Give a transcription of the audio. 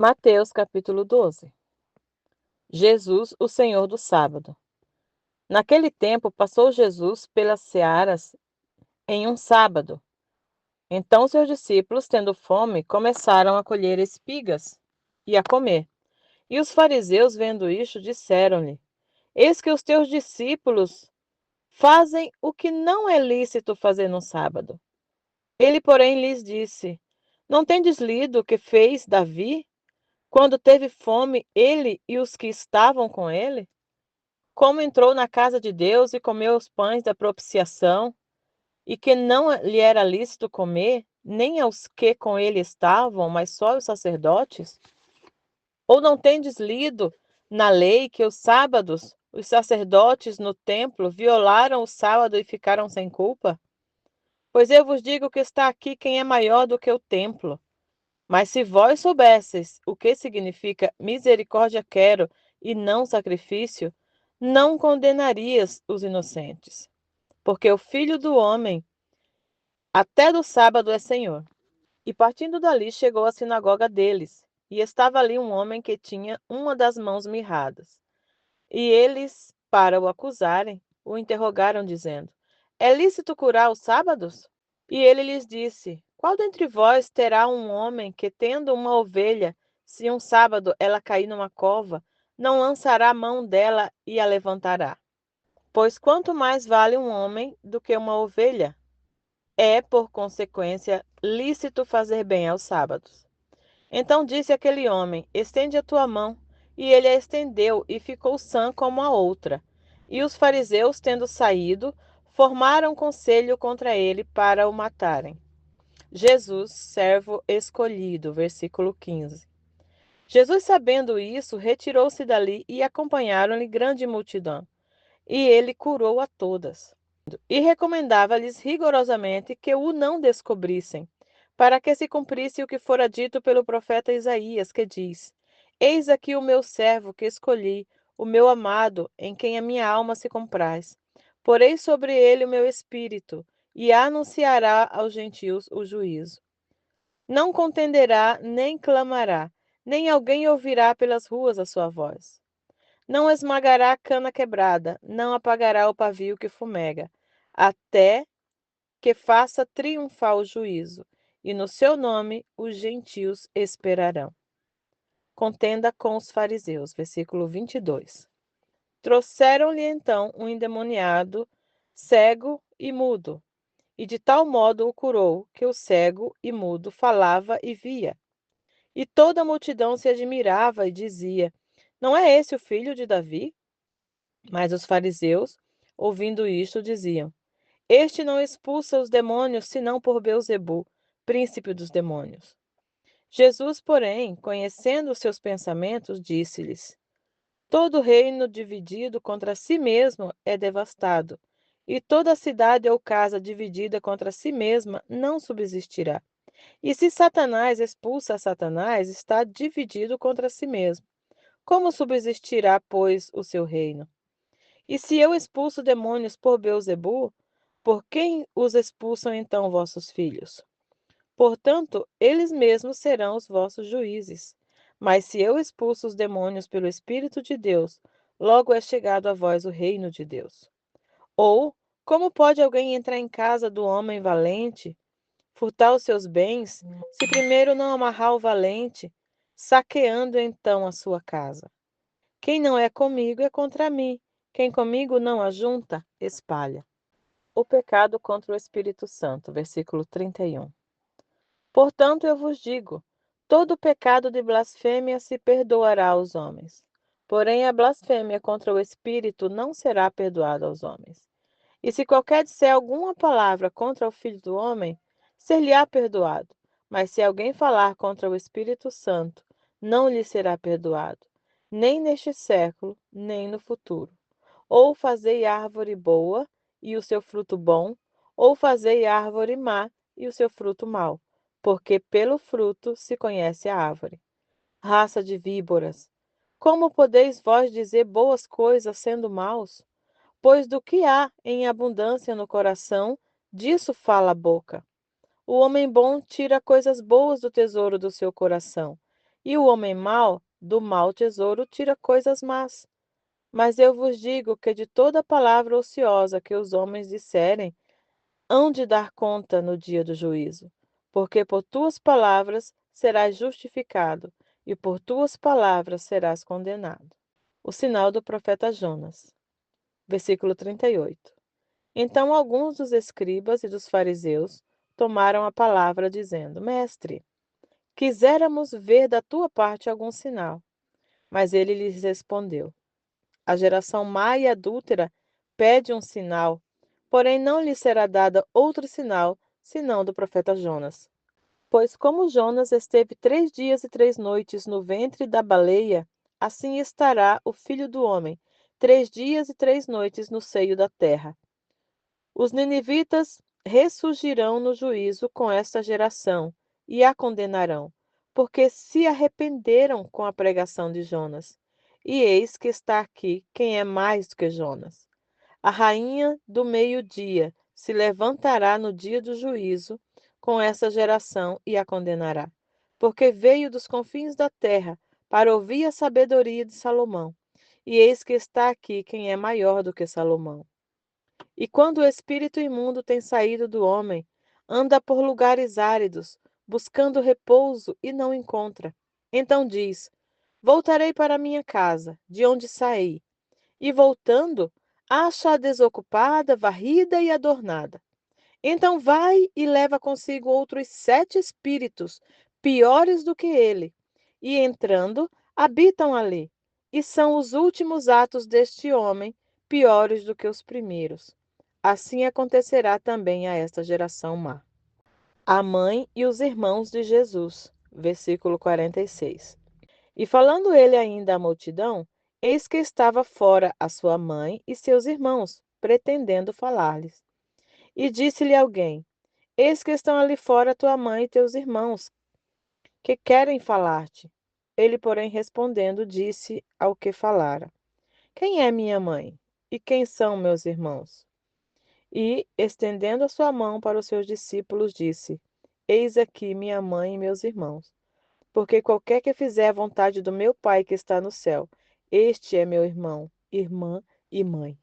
Mateus capítulo 12. Jesus, o Senhor do sábado. Naquele tempo passou Jesus pelas searas em um sábado. Então seus discípulos, tendo fome, começaram a colher espigas e a comer. E os fariseus, vendo isto, disseram-lhe: Eis que os teus discípulos fazem o que não é lícito fazer no sábado. Ele, porém, lhes disse: Não tendes lido o que fez Davi, quando teve fome, ele e os que estavam com ele? Como entrou na casa de Deus e comeu os pães da propiciação, e que não lhe era lícito comer, nem aos que com ele estavam, mas só aos sacerdotes? Ou não tendes lido na lei que os sábados os sacerdotes no templo violaram o sábado e ficaram sem culpa? Pois eu vos digo que está aqui quem é maior do que o templo. Mas se vós soubesseis o que significa misericórdia quero e não sacrifício, não condenarias os inocentes, porque o Filho do Homem até do sábado é Senhor. E partindo dali chegou à sinagoga deles, e estava ali um homem que tinha uma das mãos mirradas. E eles, para o acusarem, o interrogaram, dizendo: É lícito curar os sábados? E ele lhes disse: Qual dentre vós terá um homem que, tendo uma ovelha, se um sábado ela cair numa cova, não lançará a mão dela e a levantará? Pois quanto mais vale um homem do que uma ovelha? É, por consequência, lícito fazer bem aos sábados. Então disse aquele homem: Estende a tua mão. E ele a estendeu e ficou sã como a outra. E os fariseus, tendo saído, formaram conselho contra ele para o matarem. Jesus, servo escolhido, versículo 15. Jesus, sabendo isso, retirou-se dali e acompanharam-lhe grande multidão. E ele curou a todas. E recomendava-lhes rigorosamente que o não descobrissem, para que se cumprisse o que fora dito pelo profeta Isaías, que diz: Eis aqui o meu servo que escolhi, o meu amado, em quem a minha alma se compraz. Porei sobre ele o meu espírito, e anunciará aos gentios o juízo. Não contenderá, nem clamará, nem alguém ouvirá pelas ruas a sua voz. Não esmagará a cana quebrada, não apagará o pavio que fumega, até que faça triunfar o juízo, e no seu nome os gentios esperarão. Contenda com os fariseus, versículo 22. Trouxeram-lhe então um endemoniado, cego e mudo, e de tal modo o curou, que o cego e mudo falava e via. E toda a multidão se admirava e dizia: Não é esse o filho de Davi? Mas os fariseus, ouvindo isto, diziam: Este não expulsa os demônios, senão por Beelzebu, príncipe dos demônios. Jesus, porém, conhecendo os seus pensamentos, disse-lhes: Todo reino dividido contra si mesmo é devastado, e toda cidade ou casa dividida contra si mesma não subsistirá. E se Satanás expulsa a Satanás, está dividido contra si mesmo. Como subsistirá, pois, o seu reino? E se eu expulso demônios por Beelzebu, por quem os expulsam então vossos filhos? Portanto, eles mesmos serão os vossos juízes. Mas se eu expulso os demônios pelo Espírito de Deus, logo é chegado a vós o reino de Deus. Ou, como pode alguém entrar em casa do homem valente, furtar os seus bens, se primeiro não amarrar o valente, saqueando então a sua casa? Quem não é comigo é contra mim. Quem comigo não ajunta, espalha. O pecado contra o Espírito Santo, versículo 31. Portanto, eu vos digo: todo pecado de blasfêmia se perdoará aos homens. Porém, a blasfêmia contra o Espírito não será perdoada aos homens. E se qualquer disser alguma palavra contra o Filho do Homem, ser-lhe-á perdoado. Mas se alguém falar contra o Espírito Santo, não lhe será perdoado, nem neste século, nem no futuro. Ou fazei árvore boa, e o seu fruto bom, ou fazei árvore má, e o seu fruto mau, porque pelo fruto se conhece a árvore. Raça de víboras, como podeis vós dizer boas coisas sendo maus? Pois do que há em abundância no coração, disso fala a boca. O homem bom tira coisas boas do tesouro do seu coração, E o homem mau, do mau tesouro, tira coisas más. Mas eu vos digo que de toda palavra ociosa que os homens disserem, hão de dar conta no dia do juízo. Porque por tuas palavras serás justificado, e por tuas palavras serás condenado. O sinal do profeta Jonas. Versículo 38. Então alguns dos escribas e dos fariseus tomaram a palavra, dizendo: Mestre, quiséramos ver da tua parte algum sinal. Mas ele lhes respondeu: A geração má e adúltera pede um sinal, porém não lhe será dada outro sinal, senão do profeta Jonas. Pois como Jonas esteve 3 dias e 3 noites no ventre da baleia, assim estará o Filho do Homem 3 dias e 3 noites no seio da terra. Os ninivitas ressurgirão no juízo com esta geração e a condenarão, porque se arrependeram com a pregação de Jonas. E eis que está aqui quem é mais do que Jonas. A rainha do meio-dia se levantará no dia do juízo com essa geração e a condenará, porque veio dos confins da terra para ouvir a sabedoria de Salomão. E eis que está aqui quem é maior do que Salomão. E quando o espírito imundo tem saído do homem, anda por lugares áridos, buscando repouso e não encontra. Então diz: Voltarei para minha casa, de onde saí. E voltando, acha-a desocupada, varrida e adornada. Então vai e leva consigo outros 7 espíritos, piores do que ele, e entrando, habitam ali. E são os últimos atos deste homem piores do que os primeiros. Assim acontecerá também a esta geração má. A mãe e os irmãos de Jesus. Versículo 46. E falando ele ainda à multidão, eis que estava fora a sua mãe e seus irmãos, pretendendo falar-lhes. E disse-lhe alguém: Eis que estão ali fora tua mãe e teus irmãos, que querem falar-te. Ele, porém, respondendo, disse ao que falara: Quem é minha mãe? E quem são meus irmãos? E, estendendo a sua mão para os seus discípulos, disse: Eis aqui minha mãe e meus irmãos. Porque qualquer que fizer a vontade do meu Pai que está no céu, este é meu irmão, irmã e mãe.